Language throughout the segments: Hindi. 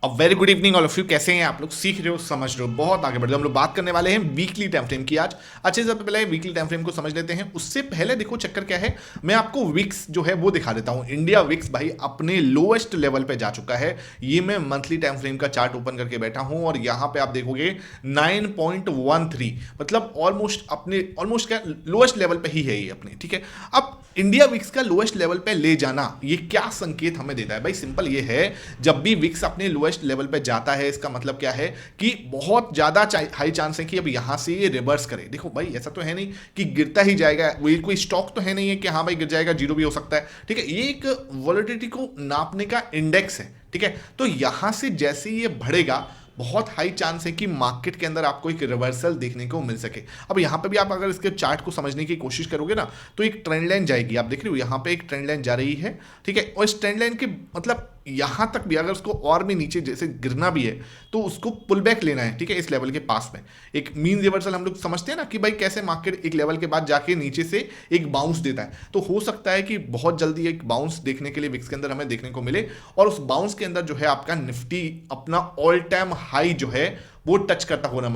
अब very good evening all of you. कैसे हैं आप लोग? सीख रहे हो, समझ रहे हो, बहुत आगे बढ़ रहे हो। हम लोग बात करने वाले हैं वीकली टाइम फ्रेम की आज। अच्छे से पहले वीकली टाइम फ्रेम को समझ लेते हैं। उससे पहले देखो चक्कर क्या है, मैं आपको विक्स जो है वो दिखा देता हूं। इंडिया विक्स भाई अपने लोएस्ट लेवल पे जा चुका है। ये मैं मंथली टाइम फ्रेम का चार्ट ओपन करके बैठा हूं और यहां पे आप देखोगे 9.13, मतलब ऑलमोस्ट क्या लोएस्ट लेवल पे ही है ये अपने। ठीक है, अब इंडिया विक्स का लोएस्ट लेवल पे ले जाना ये क्या संकेत हमें देता है भाई? सिंपल ये है, जब भी विक्स अपने लोएस्ट लेवल पे जाता है इसका मतलब क्या है कि बहुत ज्यादा हाई चांस है कि अब यहां से ये रिवर्स करे। देखो भाई ऐसा तो है नहीं कि गिरता ही जाएगा, वो कोई स्टॉक तो है नहीं है कि हाँ भाई गिर जाएगा, जीरो भी हो सकता है। ठीक है, ये एक वॉलेटिलिटी को नापने का इंडेक्स है। ठीक है, तो यहां से जैसे ये बढ़ेगा बहुत हाई चांस है कि मार्केट के अंदर आपको एक रिवर्सल देखने को मिल सके। अब यहां पे भी आप अगर इसके चार्ट को समझने की कोशिश करोगे ना, तो एक ट्रेंड लाइन जाएगी। आप देख रहे हो यहां पे एक ट्रेंड लाइन जा रही है। ठीक है, और इस ट्रेंड लाइन के मतलब यहां तक भी अगर उसको और भी नीचे जैसे गिरना भी है तो उसको पुल बैक लेना है। ठीक है, इस लेवल के पास में एक मीन रिवर्सल हम लोग समझते हैं ना कि भाई कैसे मार्केट एक लेवल के बाद जाके नीचे से एक बाउंस देता है। तो हो सकता है कि बहुत जल्दी एक बाउंस देखने के लिए विक्स के अंदर हमें देखने को मिले और उस बाउंस के अंदर जो है आपका निफ्टी अपना ऑल टाइम हाई जो है वो टच करता हुआ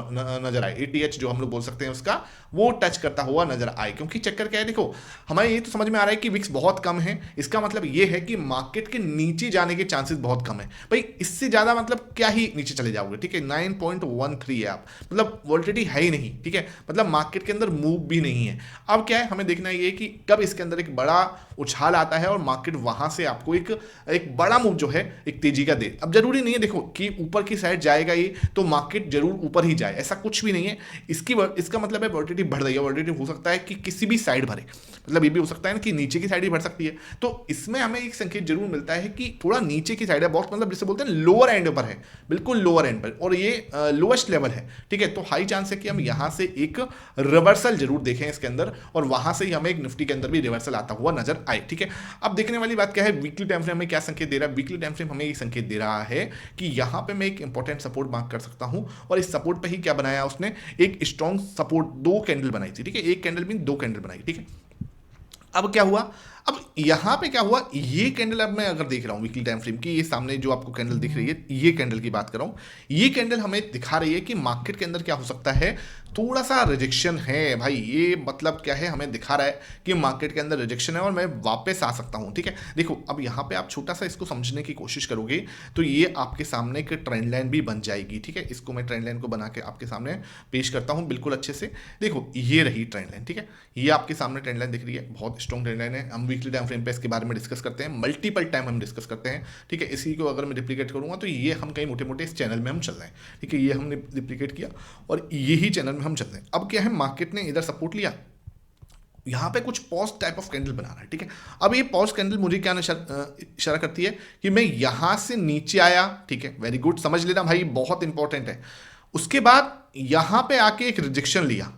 नजर आए। एटीएच जो हम लोग बोल सकते हैं उसका, वो टच करता हुआ नजर आए। क्योंकि चक्कर क्या है, देखो हमें ये तो समझ में आ रहा है कि विक्स बहुत कम है। इसका मतलब ये है कि मार्केट के नीचे जाने के चांसेस बहुत कम है भाई। इससे ज्यादा मतलब क्या ही नीचे चले जाओगे। ठीक है, 9.13 है आप, मतलब वॉलिटिलिटी है ही नहीं। ठीक है, मतलब मार्केट के अंदर मूव भी नहीं है। अब क्या है, हमें देखना ये कि कब इसके अंदर एक बड़ा उछाल आता है और मार्केट वहां से आपको एक बड़ा मूव जो है एक तेजी का दे। अब जरूरी नहीं है देखो कि ऊपर की साइड जाएगा ये तो मार्केट जरूर ऊपर ही जाए, ऐसा कुछ भी नहीं है। इसका मतलब है वॉलिटिलिटी बढ़ रही है। वॉलिटिलिटी हो सकता है कि किसी भी साइड भरे, मतलब ये भी हो सकता है ना कि नीचे की साइड ही बढ़ सकती है। तो इसमें हमें एक संकेत जरूर मिलता है कि थोड़ा नीचे की साइड है, बहुत मतलब जिसे बोलते हैं लोअर एंड पर है, बिल्कुल लोअर एंड पर, और ये लोएस्ट लेवल है। ठीक है, तो हाई चांस है कि हम यहां से एक रिवर्सल जरूर देखें इसके अंदर और वहां से ही हमें एक निफ्टी के अंदर भी रिवर्सल आता हुआ नजर आए। ठीक है, अब देखने वाली बात क्या है, वीकली टाइम फ्रेम में क्या संकेत दे रहा है? वीकली टाइम फ्रेम हमें ये संकेत दे रहा है कि यहां पे मैं एक इंपॉर्टेंट सपोर्ट मार्क कर सकता हूं और इस सपोर्ट पे ही क्या बनाया उसने, एक स्ट्रॉन्ग सपोर्ट, दो कैंडल बनाई थी। ठीक है, एक कैंडल मीन दो कैंडल बनाई। ठीक है, अब क्या हुआ, अब यहां पे क्या हुआ, ये कैंडल अब मैं अगर देख रहा हूं वीकली टाइम फ्रेम की, ये सामने जो आपको कैंडल दिख रही है, ये कैंडल की बात कर रहा हूं। ये कैंडल हमें दिखा रही है कि मार्केट के अंदर क्या हो सकता है, थोड़ा सा रिजेक्शन है भाई। ये मतलब क्या है, हमें दिखा रहा है कि मार्केट के अंदर रिजेक्शन है और मैं वापस आ सकता हूं। ठीक है, देखो अब यहां पे आप छोटा सा इसको समझने की कोशिश करोगे तो ये आपके सामने एक ट्रेंड लाइन भी बन जाएगी। ठीक है, इसको मैं ट्रेंड लाइन को बना के आपके सामने पेश करता हूं बिल्कुल अच्छे से। देखो ये रही ट्रेंड लाइन। ठीक है, ये आपके सामने ट्रेंड लाइन दिख रही है, बहुत स्ट्रॉन्ग ट्रेंड लाइन है। हम वीकली टाइम फ्रेम पे इसके बारे में डिस्कस करते हैं, मल्टीपल टाइम हम डिस्कस करते हैं। ठीक है, इसी को अगर मैं रिप्लीकेट करूंगा तो ये हम कहीं मोटे मोटे इस चैनल में हम चल रहे हैं। ठीक है, ये हमने रिप्लीकेट किया और यही चैनल में हम चल रहे हैं। अब क्या है, मार्केट ने इधर सपोर्ट लिया, यहाँ पे कुछ पॉज टाइप ऑफ कैंडल बना रहा है। ठीक है, अब ये पॉज कैंडल मुझे क्या इशारा करती है कि मैं यहां से नीचे आया। ठीक है, वेरी गुड, समझ लेना भाई, बहुत इंपॉर्टेंट है। उसके बाद यहां पे आके एक रिजेक्शन लिया,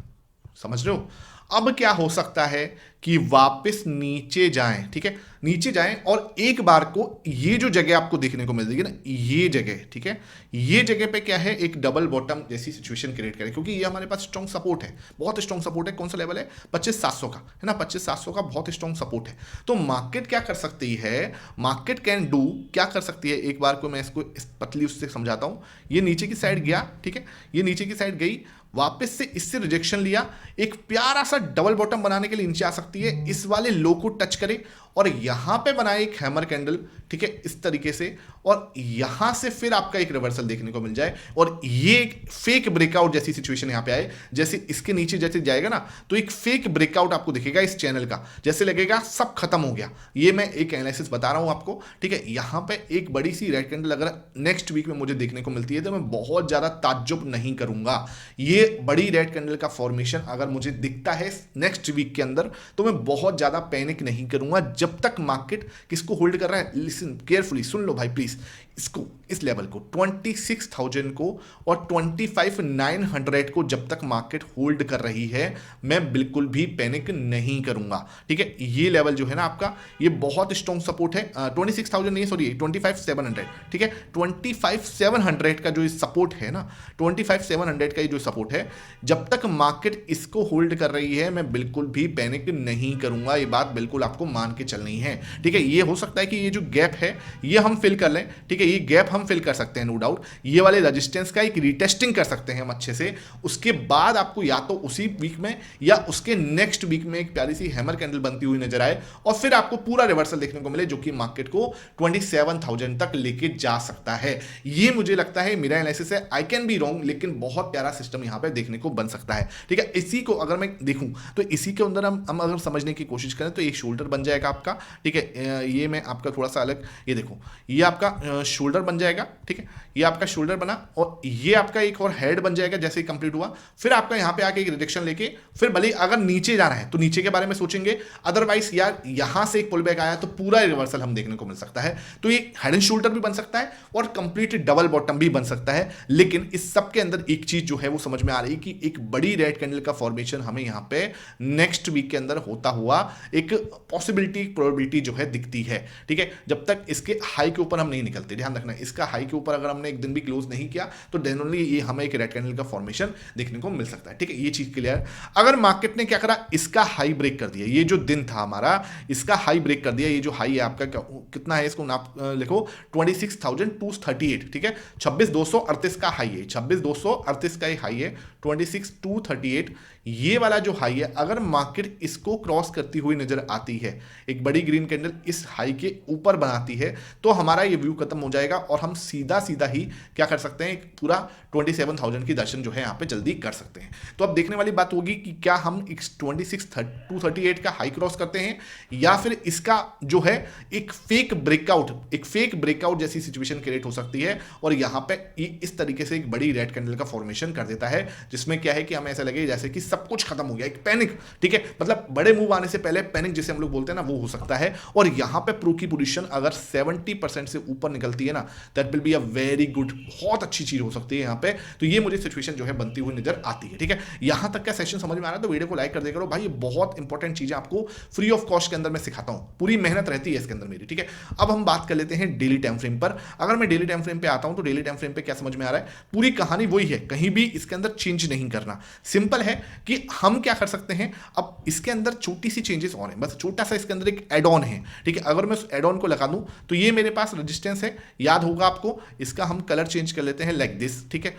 समझ रहे हो? अब क्या हो सकता है कि वापस नीचे जाएं। ठीक है, नीचे जाएं और एक बार को ये जो जगह आपको देखने को मिल रही है ना, ये जगह, ठीक है, ये जगह पे क्या है, एक डबल बॉटम जैसी सिचुएशन क्रिएट करे। क्योंकि ये हमारे पास स्ट्रॉन्ग सपोर्ट है, बहुत स्ट्रॉन्ग सपोर्ट है। कौन सा लेवल है? 25,700 का है ना, 25,700 का बहुत स्ट्रॉन्ग सपोर्ट है। तो मार्केट क्या कर सकती है, मार्केट कैन डू, क्या कर सकती है, एक बार को मैं इसको इस पतली उससे समझाता हूं। ये नीचे की साइड गया, ठीक है, ये नीचे की साइड गई, वापस से इससे रिजेक्शन लिया, एक प्यारा सा डबल बॉटम बनाने के लिए नीचे आ सकती है, इस वाले लो को टच करे और यहां पे बनाए एक हैमर कैंडल। ठीक है, इस तरीके से, और यहां से फिर आपका एक रिवर्सल देखने को मिल जाए और ये एक फेक ब्रेकआउट जैसी सिचुएशन यहां पे आए। जैसे इसके नीचे जैसे जाएगा ना तो एक फेक ब्रेकआउट आपको दिखेगा इस चैनल का, जैसे लगेगा सब खत्म हो गया। ये मैं एक एनालिसिस बता रहा हूं आपको। ठीक है, यहां पे एक बड़ी सी रेड कैंडल अगर नेक्स्ट वीक में मुझे देखने को मिलती है तो मैं बहुत ज्यादा ताज्जुब नहीं करूंगा। ये बड़ी रेड कैंडल का फॉर्मेशन अगर मुझे दिखता है नेक्स्ट वीक के अंदर तो मैं बहुत ज्यादा पैनिक नहीं करूंगा जब तक मार्केट किसको होल्ड कर रहा है। लिसन केयरफुली, सुन लो भाई प्लीज, इसको, इस लेवल को 26,000 को और 25,900 को जब तक मार्केट होल्ड कर रही है मैं बिल्कुल भी पैनिक नहीं करूंगा। ठीक है, ये लेवल जो है ना आपका, ये बहुत स्ट्रॉन्ग सपोर्ट है। 26,000 नहीं, सॉरी 25,700। ठीक है, 25,700 का जो सपोर्ट है ना, 25,700 का जो सपोर्ट है, जब तक मार्केट इसको होल्ड कर रही है मैं बिल्कुल भी पैनिक नहीं करूंगा। ये बात बिल्कुल आपको मान के चलनी है। ठीक है, ये हो सकता है कि ये जो गैप है ये हम फिल कर लें। ठीक है, ये गैप हम फिल कर सकते हैं नो डाउट। ये वाले रजिस्टेंस का एक रीटेस्टिंग कर सकते हैं हम अच्छे से। उसके बाद आपको या तो उसी वीक में या उसके नेक्स्ट वीक में एक प्यारी सी हैमर कैंडल बनती हुई नजर आए और फिर आपको पूरा रिवर्सल देखने को मिले जो कि मार्केट को 27,000 तक लेके जा सकता है। ये मुझे लगता है, मेरा एनालिसिस है, आई कैन बी रॉन्ग, लेकिन बहुत प्यारा सिस्टम यहां पे देखने को बन सकता है। ठीक है, इसी को अगर मैं देखूं तो इसी के अंदर हम अगर समझने की कोशिश करें तो एक शोल्डर बन जाएगा आपका। ठीक है, ये मैं आपका थोड़ा सा अलग, ये देखो ये आपका शोल्डर बन जाएगा। ठीक है, ये आपका शोल्डर बना और ये आपका एक और हेड बन जाएगा जैसे ही कंप्लीट हुआ। फिर आपका यहां पे आके एक रिडक्शन लेके फिर भले अगर नीचे जाना है तो नीचे के बारे में सोचेंगे, अदरवाइज यार यहां से एक पुल बैक आया तो पूरा रिवर्सल हम देखने को मिल सकता है। तो ये हेड एंड शोल्डर भी बन सकता है और कंप्लीट डबल बॉटम भी बन सकता है। लेकिन इस सब के अंदर एक चीज जो है वो समझ में आ रही है कि एक बड़ी रेड कैंडल का फॉर्मेशन हमें यहां पे नेक्स्ट वीक के अंदर होता हुआ एक पॉसिबिलिटी, प्रोबेबिलिटी जो है दिखती है। ठीक है, जब तक इसके हाई के ऊपर हम नहीं निकलते, ध्यान रखना, इसका हाई के ऊपर अगर हमने एक दिन भी क्लोज नहीं किया तो डेनोनली ये हमें एक रेड कैंडल का फॉर्मेशन देखने को मिल सकता है। ठीक है, ये चीज क्लियर। अगर मार्केट ने क्या करा, इसका हाई ब्रेक कर दिया, ये जो दिन था हमारा इसका हाई ब्रेक कर दिया, ये जो हाई है आपका कितना है, इसको नाप लिखो 26,238। ठीक है, 26,238 का हाई है, 26,238 का हाई है, 26,238 ये वाला जो हाई है, अगर मार्केट इसको क्रॉस करती हुई नजर आती है, एक बड़ी ग्रीन कैंडल इस हाई के ऊपर बनाती है, तो हमारा ये व्यू खत्म हो जाएगा और हम सीधा सीधा ही क्या कर सकते हैं, एक पूरा 27,000 की दर्शन जो है यहाँ पे जल्दी कर सकते हैं। तो अब देखने वाली बात होगी कि क्या हम 26,238 का हाई क्रॉस करते हैं या फिर इसका जो है एक फेक ब्रेकआउट जैसी सिचुएशन क्रिएट हो सकती है और यहाँ पे इस तरीके से एक बड़ी रेड कैंडल का फॉर्मेशन कर देता है, जिसमें क्या है कि हमें ऐसा लगे जैसे कि सब कुछ खत्म हो गया, एक पैनिक। ठीक है, मतलब बड़े मूव आने से पहले पैनिक जिसे हम लोग बोलते हैं ना, वो हो सकता है। और यहां पे प्रो की पोजीशन अगर 70% से ऊपर निकलती है ना, that will be a very good, बहुत अच्छी चीज हो सकती है यहां पे। तो ये मुझे सिचुएशन जो है बनती हुई नजर आती है। ठीक है, यहां तक का सेशन समझ में आ रहा है तो वीडियो को लाइक कर दिया करो भाई, ये बहुत इंपॉर्टेंट चीजें आपको फ्री ऑफ कॉस्ट के अंदर मैं सिखाता हूं, पूरी मेहनत रहती है इसके अंदर मेरी। ठीक है, अब हम बात कर लेते हैं डेली टाइम फ्रेम पर। अगर मैं डेली टाइम फ्रेम पे आता हूं तो डेली टाइम फ्रेम पे क्या समझ में आ रहा है, पूरी कहानी वही है, कहीं भी इसके अंदर चेंज नहीं करना। सिंपल है कि हम क्या कर सकते हैं, अब इसके अंदर छोटी सी चेंजेस और हैं, बस छोटा सा इसके अंदर एक एड ऑन है। ठीक है, अगर मैं उस एड ऑन को लगा दूं तो ये मेरे पास रेजिस्टेंस है, याद होगा आपको, इसका हम कलर चेंज कर लेते हैं लाइक दिस। ठीक है,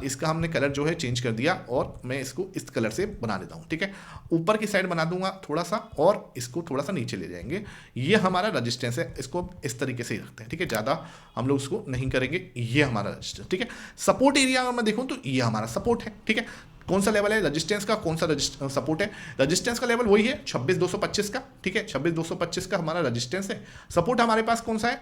इसका हमने कलर जो है चेंज कर दिया और मैं इसको इस कलर से बना देता हूं। ठीक है, ऊपर की साइड बना दूंगा थोड़ा सा और इसको थोड़ा सा नीचे ले जाएंगे, ये हमारा रेजिस्टेंस है, इसको इस तरीके से ही रखते हैं। ठीक है, ज्यादा हम लोग इसको नहीं करेंगे, ये हमारा रेजिस्टेंस। ठीक है, सपोर्ट एरिया अगर मैं देखूं तो ये हमारा सपोर्ट है। ठीक है, कौन सा लेवल है रेजिस्टेंस का, कौन सा सपोर्ट है, रेजिस्टेंस का लेवल वही है 26,225 का। ठीक है, 26,225 का हमारा रेजिस्टेंस है। सपोर्ट हमारे पास कौन सा है,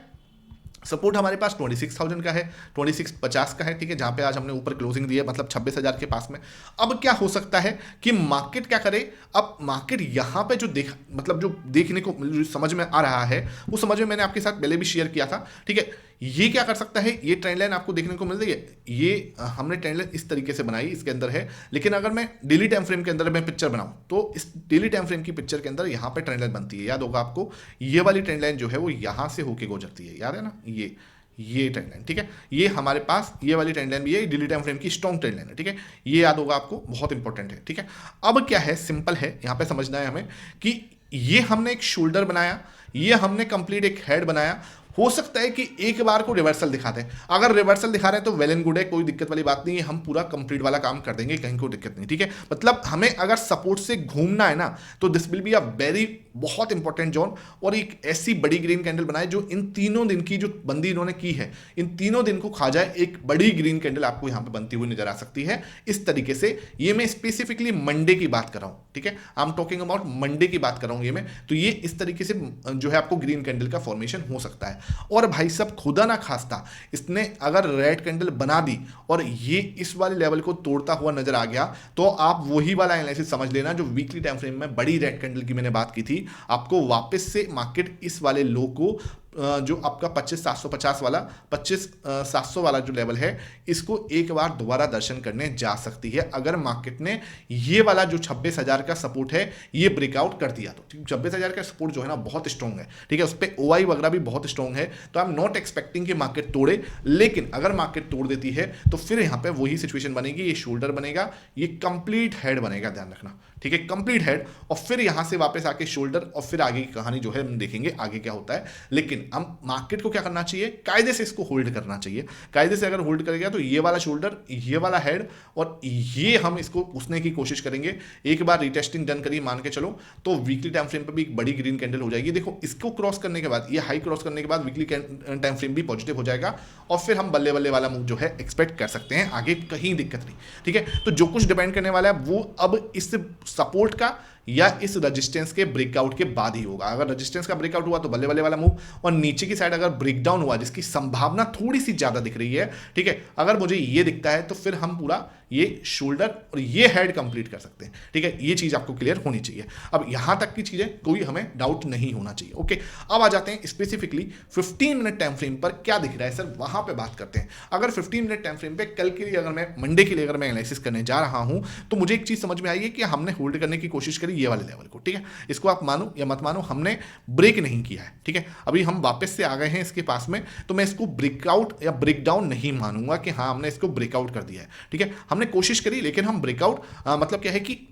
सपोर्ट हमारे पास 26,000 का है, 2650 का है। ठीक है, जहां पे आज हमने ऊपर क्लोजिंग दी है, मतलब 26,000 के पास में। अब क्या हो सकता है कि मार्केट क्या करे, अब मार्केट यहां पे जो मतलब जो देखने को जो समझ में आ रहा है वो समझ में मैंने आपके साथ पहले भी शेयर किया था। ठीक है, ये क्या कर सकता है, ये ट्रेंड लाइन आपको देखने को मिल रही है, ये हमने ट्रेंड लाइन इस तरीके से बनाई, इसके अंदर है। लेकिन अगर मैं डेली टाइम फ्रेम के अंदर मैं पिक्चर बनाऊं तो इस डेली टाइम फ्रेम की पिक्चर के अंदर यहां पे ट्रेंड लाइन बनती है, याद होगा आपको, ये वाली ट्रेंड लाइन जो है वो यहां से होके गुजरती है, याद है ना, ये ट्रेंड लाइन। ठीक है, ये हमारे पास ये वाली ट्रेंड लाइन भी है, डेली टाइम फ्रेम की स्ट्रॉन्ग ट्रेंड लाइन है। ठीक है, ये याद होगा आपको, बहुत इंपॉर्टेंट है। ठीक है, अब क्या है, सिंपल है, यहां पे समझना है हमें कि ये हमने एक शोल्डर बनाया, ये हमने कंप्लीट एक हेड बनाया, हो सकता है कि एक बार को रिवर्सल दिखा दें। अगर रिवर्सल दिखा रहे हैं तो वेल एंड गुड है, कोई दिक्कत वाली बात नहीं है, हम पूरा कंप्लीट वाला काम कर देंगे, कहीं कोई दिक्कत नहीं। ठीक है, मतलब हमें अगर सपोर्ट से घूमना है ना तो this will be a very बहुत इंपॉर्टेंट जोन, और एक ऐसी बड़ी ग्रीन कैंडल बनाए जो इन तीनों दिन की जो बंदी इन्होंने की है, इन तीनों दिन को खा जाए, एक बड़ी ग्रीन कैंडल आपको यहां पे बनती हुई नजर आ सकती है इस तरीके से। ये मैं स्पेसिफिकली मंडे की बात कर रहा हूं। ठीक है, I am talking about Monday की बात कर रहा हूं ये मैं, तो ये इस तरीके से जो है आपको ग्रीन कैंडल का फॉर्मेशन हो सकता है। और भाई सब खुदा ना खास्ता इसने अगर रेड कैंडल बना दी और ये इस वाले लेवल को तोड़ता हुआ नजर आ गया तो आप वही वाला एनालिसिस समझ लेना जो वीकली टाइम फ्रेम में बड़ी रेड कैंडल की मैंने बात की थी, आपको वापस से मार्केट इस वाले लो को जो आपका 25,750 वाला 25,700 वाला जो लेवल है, इसको एक बार दोबारा दर्शन करने जा सकती है अगर मार्केट ने ये वाला जो 26,000 का सपोर्ट है ये ब्रेकआउट कर दिया तो। 26,000 का सपोर्ट जो है ना बहुत स्ट्रॉन्ग है, ठीक है, उस पर OI वगैरह भी बहुत स्ट्रॉन्ग है, तो आई एम नॉट एक्सपेक्टिंग कि मार्केट तोड़े, लेकिन अगर मार्केट तोड़ देती है तो फिर यहां पे वही सिचुएशन बनेगी, ये शोल्डर बनेगा, ये कंप्लीट हेड बनेगा, ध्यान रखना, ठीक है, कंप्लीट हेड, और फिर यहां से वापस आके शोल्डर, और फिर आगे की कहानी जो है हम देखेंगे आगे क्या होता है। लेकिन हम मार्केट को क्या करना चाहिए, कायदे से इसको होल्ड करना चाहिए। कायदे से अगर होल्ड करेगा तो ये वाला शोल्डर, ये वाला हेड, और ये हम इसको उसने की कोशिश करेंगे। एक बार रिटेस्टिंग डन करिए मान के चलो तो वीकली टाइम फ्रेम पर भी एक बड़ी ग्रीन कैंडल हो जाएगी। देखो इसको क्रॉस करने के बाद, ये हाई क्रॉस करने के बाद वीकली टाइम फ्रेम भी पॉजिटिव हो जाएगा, और फिर हम बल्ले बल्ले वाला मूव जो है एक्सपेक्ट कर सकते हैं, आगे कहीं दिक्कत नहीं, ठीक है। तो जो कुछ डिपेंड करने वाला है वो अब इस सपोर्ट का या इस रेजिस्टेंस के ब्रेकआउट के बाद ही होगा। अगर रेजिस्टेंस का ब्रेकआउट हुआ तो बल्ले बल्ले वाला मूव, और नीचे की साइड अगर ब्रेकडाउन हुआ जिसकी संभावना थोड़ी सी ज्यादा दिख रही है, ठीक है, अगर मुझे ये दिखता है तो फिर हम पूरा ये शोल्डर और ये हेड कंप्लीट कर सकते हैं, ठीक है। ये चीज आपको क्लियर होनी चाहिए। अब यहां तक की चीजें कोई हमें डाउट नहीं होना चाहिए, ओके। अब आ जाते हैं स्पेसिफिकली 15 मिनट टाइम फ्रेम पर क्या दिख रहा है सर, वहां पे बात करते हैं। अगर 15 मिनट टाइम फ्रेम पे कल के लिए, अगर मैं मंडे के लिए अगर मैं एनालिसिस करने जा रहा हूं, तो मुझे एक चीज समझ में आई है कि हमने होल्ड करने की कोशिश करी ये वाले लेवल को, ठीक है। इसको आप मानो या मत मानो, हमने ब्रेक नहीं किया है, ठीक है। अभी हम वापस से आ गए हैं इसके पास में, तो मैं इसको ब्रेकआउट या ब्रेकडाउन नहीं मानूंगा कि हाँ हमने इसको ब्रेकआउट कर दिया है, ठीक है। हमने कोशिश करी, लेकिन हम ब्रेकआउट मतलब क्या है कि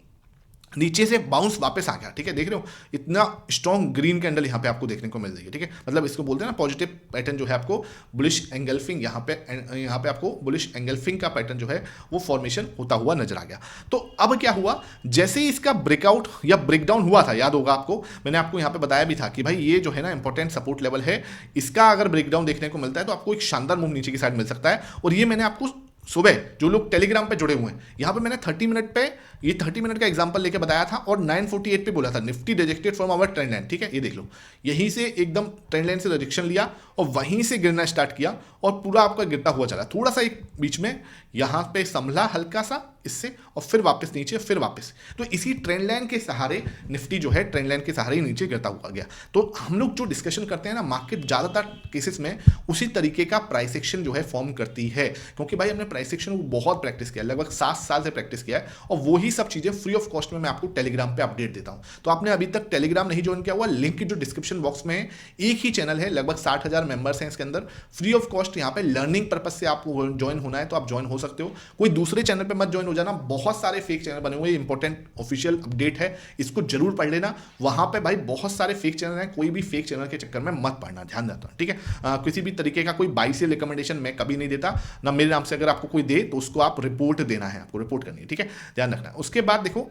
नीचे से बाउंस वापस आ गया, ठीक है। देख रहे हो इतना स्ट्रॉन्ग ग्रीन कैंडल यहां पे आपको देखने को मिल जाएगी, ठीक है। मतलब इसको बोलते हैं ना पॉजिटिव पैटर्न जो है आपको बुलिश एंगल्फिंग, यहां पे आपको बुलिश एंगल्फिंग का पैटर्न जो है वो फॉर्मेशन होता हुआ नजर आ गया। तो अब क्या हुआ, जैसे ही इसका ब्रेकआउट या ब्रेकडाउन हुआ था, याद होगा आपको, मैंने आपको यहां पे बताया भी था कि भाई ये जो है ना इंपॉर्टेंट सपोर्ट लेवल है, इसका अगर ब्रेकडाउन देखने को मिलता है तो आपको एक शानदार मूव नीचे की साइड मिल सकता है। और ये मैंने आपको सुबह जो लोग टेलीग्राम पे जुड़े हुए हैं, यहां पे मैंने 30 मिनट पे ये 30 मिनट का एग्जांपल लेके बताया था, और 948 पे बोला था Nifty rejected from our trend line, ठीक है। ये देख लो, यहीं से एकदम ट्रेंड लाइन से रिजेक्शन लिया और वहीं से गिरना स्टार्ट किया, और पूरा आपका गिरता हुआ चला, थोड़ा सा एक बीच में यहां पे संभला हल्का सा इससे, और फिर वापस नीचे, फिर वापस। तो इसी ट्रेंड लाइन के सहारे निफ्टी जो है ट्रेंड लाइन के सहारे ही नीचे गिरता हुआ गया। तो हम लोग जो डिस्कशन करते हैं ना, मार्केट ज्यादातर केसेस में उसी तरीके का प्राइस एक्शन जो है फॉर्म करती है, क्योंकि भाई हमने प्राइस एक्शन को बहुत प्रैक्टिस किया, लगभग 7 साल से प्रैक्टिस किया है, और वही सब चीजें फ्री ऑफ कॉस्ट में मैं आपको टेलीग्राम पे अपडेट देता हूं। तो आपने अभी तक टेलीग्राम नहीं ज्वाइन किया हुआ, लिंक जो डिस्क्रिप्शन बॉक्स में है, एक ही चैनल है, लगभग 60,000 मेंबर्स हैं इसके अंदर, फ्री ऑफ कॉस्ट। यहाँ पे लर्निंग पर्पज से आपको ज्वाइन होना है तो आप ज्वाइन हो सकते हो, कोई दूसरे चैनल पे मत ज्वाइन हो जाना, बहुत सारे फेक चैनल बने हुए, इंपॉर्टेंट ऑफिशियल अपडेट है, इसको जरूर पढ़ लेना। वहां पे भाई बहुत सारे फेक चैनल हैं, कोई भी फेक चैनल के चक्कर में मत पढ़ना, ध्यान देता हूं, ठीक है। किसी भी तरीके का कोई बाई से रिकमेंडेशन मैं कभी नहीं देता ना, मेरे नाम से अगर आपको कोई दे तो उसको आप रिपोर्ट देना है, आपको रिपोर्ट करनी है, ठीक है, ध्यान रखना। उसके बाद देखो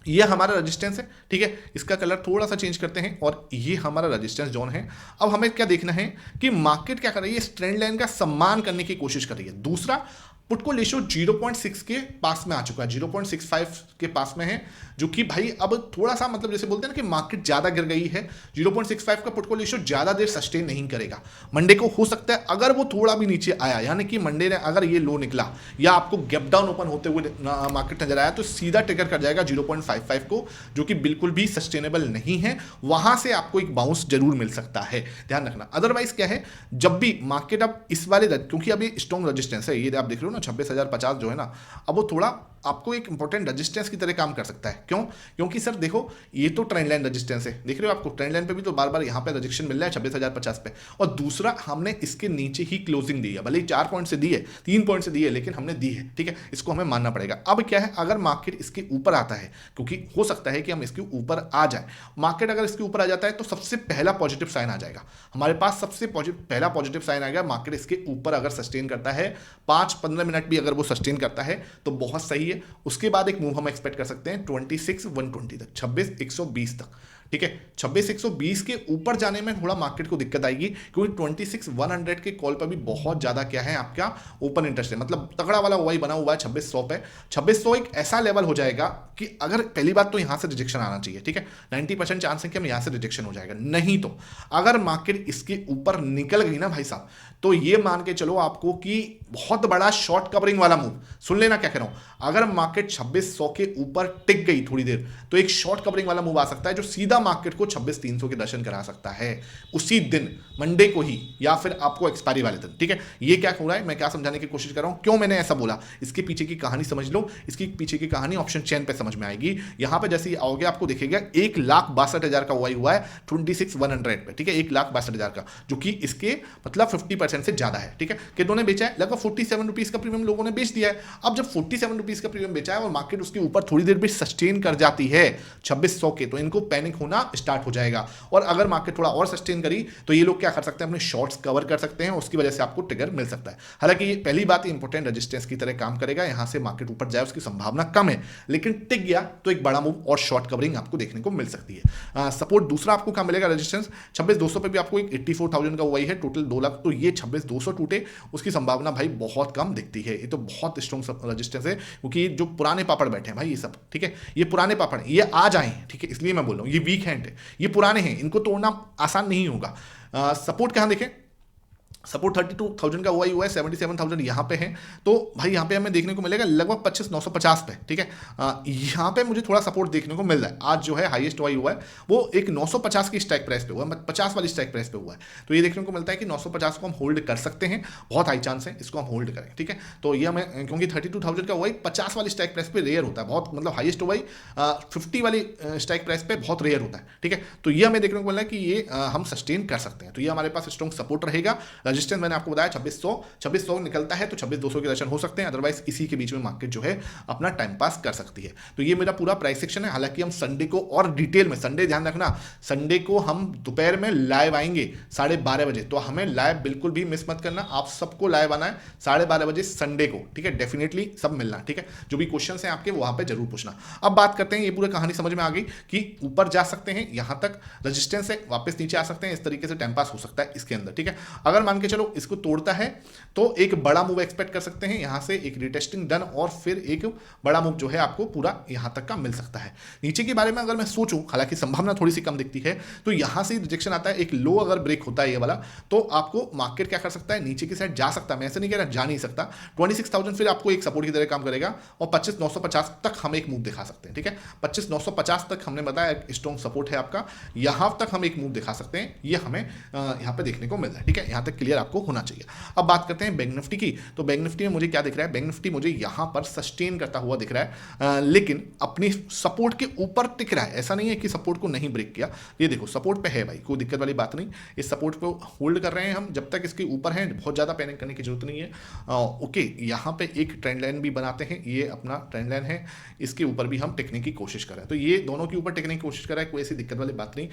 ये हमारा रेजिस्टेंस है, ठीक है, इसका कलर थोड़ा सा चेंज करते हैं, और ये हमारा रेजिस्टेंस जोन है। अब हमें क्या देखना है कि मार्केट क्या कर रही है, इस ट्रेंड लाइन का सम्मान करने की कोशिश कर रही है। दूसरा, पुट को रेशियो 0.6 के पास में आ चुका है, 0.65 के पास में है, जो कि भाई अब थोड़ा सा मतलब जैसे बोलते हैं ना कि मार्केट ज्यादा गिर गई है, 0.65 का पुट को रेशियो ज्यादा देर सस्टेन नहीं करेगा। मंडे को हो सकता है अगर वो थोड़ा भी नीचे आया, यानी कि मंडे ने अगर ये लो निकला या आपको गैप डाउन ओपन होते हुए मार्केट नजर आया, तो सीधा ट्रिगर कर जाएगा 0.55 को, जो कि बिल्कुल भी सस्टेनेबल नहीं है। वहां से आपको एक बाउंस जरूर मिल सकता है, ध्यान रखना। अदरवाइज क्या है, जब भी मार्केट अब इस वाले, क्योंकि अभी स्ट्रॉन्ग रेजिस्टेंस है, ये आप देख रहे हो ना 26,050 जो है ना, अब वो थोड़ा आपको एक इंपॉर्टेंट रेजिस्टेंस की तरह काम कर सकता है। क्यों? क्योंकि सर देखो ये तो ट्रेंड लाइन रेजिस्टेंस है, देख रहे हो आपको ट्रेंड लाइन पे भी तो बार बार यहाँ पे रिजेक्शन मिल रहा है 26,050 पे, और दूसरा हमने इसके नीचे ही क्लोजिंग दी है, भले ही 4 पॉइंट से दी है, 3 पॉइंट से दी है, लेकिन हमने दी है, ठीक है, इसको हमें मानना पड़ेगा। अब क्या है, अगर मार्केट इसके ऊपर आता है, क्योंकि हो सकता है कि हम इसके ऊपर आ जाए, मार्केट अगर इसके ऊपर आ जाता है तो सबसे पहला पॉजिटिव साइन आ जाएगा हमारे पास, सबसे पहला पॉजिटिव साइन आएगा, मार्केट इसके ऊपर अगर सस्टेन करता है 5-15 मिनट भी अगर वो सस्टेन करता है तो बहुत सही है। उसके बाद एक मूव हम एक्सपेक्ट कर सकते हैं 26,120 तक, 26,120 तक, ठीक है। 26,120 के ऊपर जाने में थोड़ा मार्केट को दिक्कत आएगी, क्योंकि 26,100 के कॉल पर भी बहुत ज्यादा क्या है आपका ओपन इंटरेस्ट है, मतलब तगड़ा वाला ओवाई बना हुआ है 2600 पे। 2600 एक ऐसा लेवल हो जाएगा कि अगर पहली बात तो यहां से रिजेक्शन आना चाहिए, ठीक है, 90% चांस है कि हम यहां से रिजेक्शन हो जाएगा। नहीं तो अगर मार्केट इसके ऊपर निकल गई ना भाई साहब, तो ये मान के चलो आपको कि बहुत बड़ा शॉर्ट कवरिंग वाला मूव, सुन लेना क्या कह रहा हूं, अगर मार्केट 2600 के ऊपर टिक गई थोड़ी देर तो एक शॉर्ट कवरिंग वाला मूव आ सकता है, जो सीधा सीधा मार्केट को 26,300 के दर्शन करा सकता है उसी दिन, मंडे को ही, या फिर आपको एक्सपायरी वाले दिन। ठीक है, ये क्या हो रहा है, मैं क्या समझाने की कोशिश कर रहा हूं, क्यों मैंने ऐसा बोला, इसके पीछे की कहानी समझ लो। इसकी पीछे की कहानी ऑप्शन चेन पे समझ में आएगी। यहां पे जैसे आओगे आपको दिखेगा 1,62,000 का ओआई हुआ है 26,100 पे। ठीक है, 1,62,000 का, जो कि इसके मतलब 50% से ज्यादा है। ठीक है, कितनों ने बेचा है, लगभग 47 रुपीज का प्रीमियम लोगों ने बेच दिया है। अब जब 47 रुपीज का प्रीमियम बेचा है और मार्केट उसके ऊपर थोड़ी देर भी सस्टेन कर जाती है 2600 के, तो इनको पैनिक होना स्टार्ट हो जाएगा। और अगर मार्केट थोड़ा और सस्टेन करी तो ये लोग क्या कर सकते हैं, अपने शॉर्ट्स कवर कर सकते हैं, उसकी वजह से आपको ट्रिगर मिल सकता है। हालांकि ये पहली बात इंपॉर्टेंट रेजिस्टेंस की तरह काम करेगा, यहां से मार्केट ऊपर जाए उसकी संभावना कम है, लेकिन टिक गया तो एक बड़ा मूव और शॉर्ट कवरिंग आपको देखने को मिल सकती है। सपोर्ट दूसरा आपको कहां मिलेगा, रेजिस्टेंस 26,200 पे भी आपको एक 84,000 का वही है, टोटल 2 लाख, तो ये 26,200 टूटे उसकी संभावना भाई बहुत कम दिखती है। ये तो बहुत स्ट्रॉन्ग रेजिस्टेंस है, क्योंकि जो पुराने पापड़ बैठे हैं भाई, ये सब ठीक है, ये पुराने पापड़ ये आ जाए, ठीक है, इसलिए मैं बोल रहा हूं ये वीक हैंड है, ये पुराने हैं, इनको तोड़ना आसान नहीं होगा। सपोर्ट कहां देखें, सपोर्ट 32,000 का हुआ ही हुआ है, 77,000 यहाँ पे है, तो भाई यहाँ पे हमें देखने को मिलेगा लगभग 25,950 पे। ठीक है, यहाँ पे मुझे थोड़ा सपोर्ट देखने को मिल रहा है। आज जो है हाईएस्ट हुआ हुआ है वो एक 950 की स्ट्राइक प्राइस पे हुआ है, 50 वाली स्ट्राइक प्राइस पे हुआ है, तो ये देखने को मिलता है कि 950 को हम होल्ड कर सकते हैं, बहुत हाई चांस है इसको हम होल्ड करें। ठीक है, तो ये हमें, क्योंकि 32,000 का हुआ 50 वाली स्ट्राइक प्राइस पे रेयर होता है बहुत, मतलब हाईएस्ट हुआ 50 वाली स्ट्राइक प्राइस पे बहुत रेयर होता है। ठीक है, तो ये हमें देखने को मिल रहा है कि ये हम सस्टेन कर सकते हैं, तो ये हमारे पास स्ट्रॉन्ग सपोर्ट रहेगा। रजिस्टेंस मैंने आपको बताया 2600 निकलता है तो 26,200 के दर्शन हो सकते हैं, अदरवाइज इसी के बीच में मार्केट जो है अपना टाइम पास कर सकती है। तो ये मेरा पूरा प्राइस सेक्शन है। हालांकि हम संडे को और डिटेल में, संडे ध्यान रखना, संडे को हम दोपहर में लाइव आएंगे 12:30 बजे, तो हमें लाइव बिल्कुल भी मिस मत करना, आप सबको लाइव आना है 12:30 बजे संडे को। ठीक है, डेफिनेटली सब मिलना। ठीक है, जो भी क्वेश्चन है आपके वहां पे जरूर पूछना। अब बात करते हैं, ये पूरी कहानी समझ में आ गई कि ऊपर जा सकते हैं, यहां तक रजिस्टेंस है, वापस नीचे आ सकते हैं, इस तरीके से टाइम पास हो सकता है इसके अंदर। ठीक है, अगर मान के चलो इसको तोड़ता है तो एक बड़ा मूव एक्सपेक्ट कर सकते हैं, यहां से एक रिटेस्टिंग डन और फिर एक बड़ा मूव जो है आपको पूरा यहां तक का मिल सकता है। नीचे के बारे में अगर मैं सोचूं, हालांकि संभावना थोड़ी सी कम दिखती है, तो यहां से रिजेक्शन आता है, एक लो अगर ब्रेक होता है ये वाला, तो आपको मार्केट क्या कर सकता है, नीचे की साइड जा सकता है। मैं ऐसे नहीं कह रहा जा नहीं सकता, 26,000 फिर आपको एक सपोर्ट की तरह काम करेगा और 25,950 तक हम एक मूव दिखा सकते हैं। ठीक है, 25,950 तक हमने बताया एक स्ट्रॉन्ग सपोर्ट है आपका, यहां तक हम एक मूव दिखा सकते हैं, ये हमें यहां पे देखने को मिल रहा है। ठीक है, यहां तक क्लियर आपको होना चाहिए। अब बात करते हैं बैंक निफ्टी की, तो बैंक निफ्टी में मुझे क्या दिख रहा है, बैंक निफ्टी मुझे यहां पर सस्टेन करता हुआ दिख रहा है, लेकिन अपनी सपोर्ट के ऊपर टिक रहा है। ऐसा नहीं है कि सपोर्ट को नहीं ब्रेक किया, ये देखो सपोर्ट पे है भाई, कोई दिक्कत वाली बात नहीं, इस सपोर्ट को होल्ड कर रहे हैं हम, जब तक इसके ऊपर है बहुत ज्यादा पैनिक करने की जरूरत नहीं है। ओके, यहां पे एक ट्रेंड लाइन भी बनाते हैं, ये अपना ट्रेंड लाइन है, इसके ऊपर भी हम टिकने की कोशिश कर रहे हैं, तो ये दोनों के ऊपर टिकने की कोशिश कर रहा है, कोई ऐसी दिक्कत वाली बात नहीं।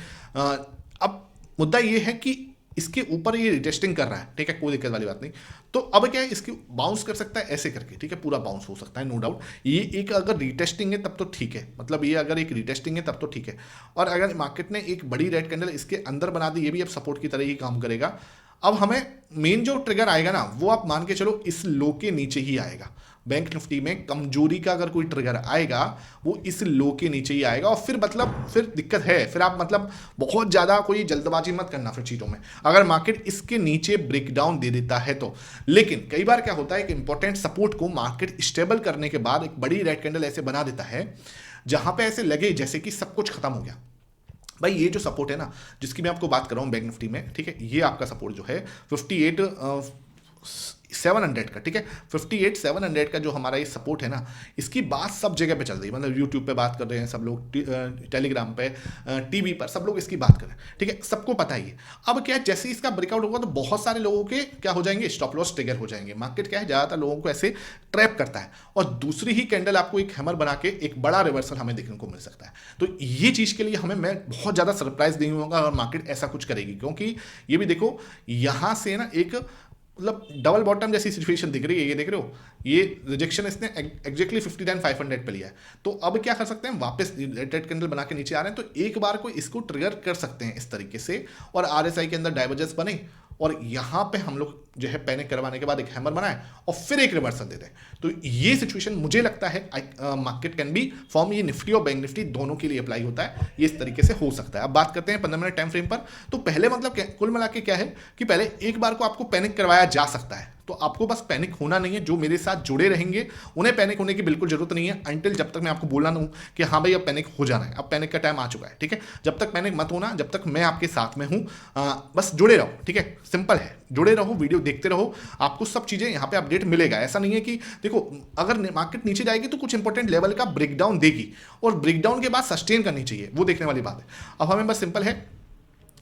अब मुद्दा ये है कि इसके ऊपर ये रिटेस्टिंग कर रहा है, ठीक है, कोई दिक्कत वाली बात नहीं। तो अब क्या है, इसकी बाउंस कर सकता है ऐसे करके, ठीक है, पूरा बाउंस हो सकता है, नो डाउट। ये एक अगर रिटेस्टिंग है तब तो ठीक है, मतलब ये अगर एक रिटेस्टिंग है तब तो ठीक है, और अगर मार्केट ने एक बड़ी रेड कैंडल इसके अंदर बना दी, ये भी अब सपोर्ट की तरह ही काम करेगा। अब हमें मेन जो ट्रिगर आएगा ना, वो आप मान के चलो इस लो के नीचे ही आएगा। बैंक निफ्टी में कमजोरी का अगर कोई ट्रिगर आएगा वो इस लो के नीचे ही आएगा, और फिर मतलब फिर दिक्कत है, फिर आप मतलब बहुत ज़्यादा कोई जल्दबाजी मत करना फिर चीज़ों में, अगर मार्केट इसके नीचे ब्रेकडाउन दे देता है तो। लेकिन कई बार क्या होता है कि इंपॉर्टेंट सपोर्ट को मार्केट स्टेबल करने के बाद एक बड़ी रेड कैंडल ऐसे बना देता है जहां पे ऐसे लगे जैसे कि सब कुछ खत्म हो गया। भाई ये जो सपोर्ट है ना, जिसकी मैं आपको बात कर रहा हूँ बैंक निफ्टी में, ठीक है, ये आपका सपोर्ट जो है 58,700 का, ठीक है, 58,700 का जो हमारा ये सपोर्ट है ना, इसकी बात सब जगह पे चल रही है, मतलब यूट्यूब पे बात कर रहे हैं सब लोग, टेलीग्राम पे, टीवी पर सब लोग इसकी बात कर रहे हैं, ठीक है, सबको पता ही है। अब क्या है, जैसे इसका ब्रेकआउट होगा तो बहुत सारे लोगों के क्या हो जाएंगे, स्टॉप लॉस ट्रिगर हो जाएंगे। मार्केट क्या है, ज़्यादातर लोगों को ऐसे ट्रैप करता है, और दूसरी ही कैंडल आपको एक हैमर बना के एक बड़ा रिवर्सल हमें देखने को मिल सकता है। तो ये चीज़ के लिए हमें, मैं बहुत ज़्यादा सरप्राइज नहीं होगा अगर मार्केट ऐसा कुछ करेगी, क्योंकि ये भी देखो यहाँ से ना एक मतलब डबल बॉटम जैसी सिचुएशन दिख रही है, ये देख रहे हो, ये रिजेक्शन इसने एग्जैक्टली 59,500 पे लिया है। तो अब क्या कर सकते हैं, वापस रेड कैंडल बना के नीचे आ रहे हैं, तो एक बार को इसको ट्रिगर कर सकते हैं इस तरीके से, और आरएसआई के अंदर डाइवर्जेंस बने, और यहाँ पे हम लोग जो है पैनिक करवाने के बाद एक हैमर बनाए और फिर एक रिवर्सल देते हैं। तो ये सिचुएशन मुझे लगता है मार्केट कैन बी फॉर्म, ये निफ्टी और बैंक निफ्टी दोनों के लिए अप्लाई होता है, ये इस तरीके से हो सकता है। अब बात करते हैं 15 मिनट टाइम फ्रेम पर। तो पहले मतलब कुल मिला के क्या है कि पहले एक बार को आपको पैनिक करवाया जा सकता है, तो आपको बस पैनिक होना नहीं है। जो मेरे साथ जुड़े रहेंगे उन्हें पैनिक होने की बिल्कुल जरूरत नहीं है, अंटिल जब तक मैं आपको बोला ना हूं कि हाँ भाई अब पैनिक हो जाना है, अब पैनिक का टाइम आ चुका है, ठीक है। जब तक पैनिक मत होना, जब तक मैं आपके साथ में हूं, बस जुड़े रहो, ठीक है, सिंपल है, जुड़े रहो, वीडियो देखते रहो, आपको सब चीजें यहाँ पे अपडेट मिलेगा। ऐसा नहीं है कि देखो अगर मार्केट नीचे जाएगी तो कुछ इंपॉर्टेंट लेवल का ब्रेकडाउन देगी और ब्रेकडाउन के बाद सस्टेन करनी चाहिए, वो देखने वाली बात है। अब हमें बस सिंपल है,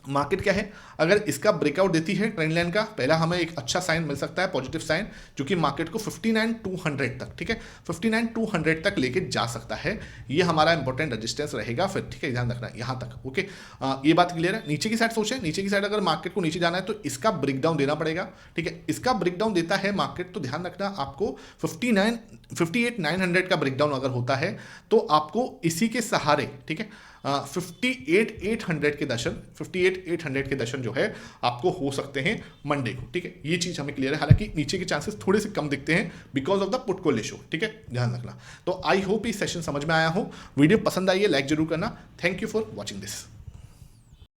मार्केट क्या है, अगर इसका ब्रेकआउट देती है ट्रेंड लाइन का, पहला हमें एक अच्छा साइन मिल सकता है, पॉजिटिव साइन, जो कि मार्केट को 59,200 तक, ठीक है, 59,200 तक लेके जा सकता है। ये हमारा इंपॉर्टेंट रेजिस्टेंस रहेगा फिर, ठीक है, ध्यान रखना यहाँ तक, ओके। ये बात क्लियर है। नीचे की साइड सोचें, नीचे की साइड अगर मार्केट को नीचे जाना है तो इसका ब्रेकडाउन देना पड़ेगा, ठीक है। इसका ब्रेकडाउन देता है मार्केट तो ध्यान रखना आपको 58,900 का ब्रेकडाउन अगर होता है तो आपको इसी के सहारे, ठीक है, 58,800 के दर्शन, 58,800 के दर्शन जो है आपको हो सकते हैं मंडे को, ठीक है। ये चीज हमें क्लियर है, हालांकि नीचे के चांसेस थोड़े से कम दिखते हैं because of the put call ratio, ठीक है, ध्यान रखना। तो आई होप ये सेशन समझ में आया हो, वीडियो पसंद आई है लाइक जरूर करना। Thank you for watching this.